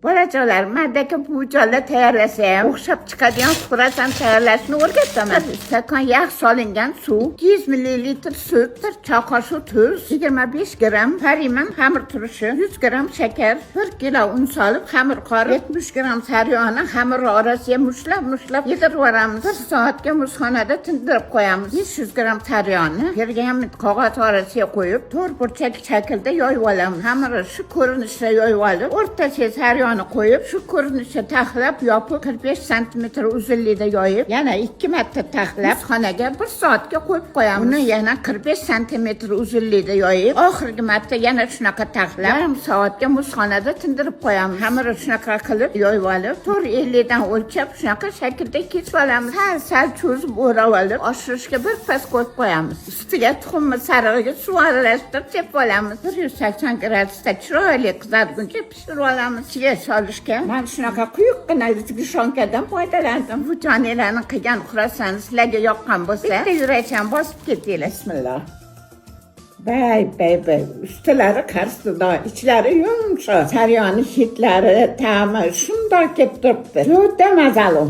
Bolajonlar, mendagi buvijonlar tayyorlasa ham o'xshab chiqadigan xurasam tayyorlashni o'rgataman. Bir stakon yog' solingan suv, 200 ml sut, 1 choy qoshiq tuz, 25 gramm pariman xamir turishi, 100 gramm shakar, 1 kilo un solib xamir qorib, 70 gramm saryog'ni xamir orasiga mushlab yedirib yuboramiz. 1 soatga muzxonada tindirib qo'yamiz. 500 gramm saryog'ni pergament qog'oz orasiga qo'yib, to'rt burchak shaklda yoyib olamiz. Xamirni shu ko'rinishda yoyib olib, o'rtasiga saryog'ni qo'yib, shu ko'rinishda taxlab, yopib 45 cm uzunlikda yoyib, yana 2 marta taxlab, xonaga 1 soatga qo'yib qo'yamiz. Uni yana 45 cm uzunlikda yoyib, oxirgi marta yana shunaqa taxlab, yarim soatga muzxonada tindirib qo'yamiz. Xamirni shunaqa qilib yoyib olib, 450 dan o'lchab, shunaqa shaklda kesib olamiz. Sal cho'zib o'rab olib, oshirishga bir pas qo'yib qo'yamiz. Ustiga tuxumni sarig'iga suv aralashtirib sepib olamiz. 180 gradusda chiroyli qizarguncha pishirib olamiz. Ichiga solishga men shunaqa quyuqqina gishonkadan foydalandim. Bu jonilarni qilgan xurasani sizlarga yoqqan bo'lsa, bitta yurakcham bosib ketinglar. Bismillah. Bay. Ustilari qarsido, ichlari yumshoq. Saryog'ning hidlari, ta'mi shundoq kelib turibdi. Juda mazali.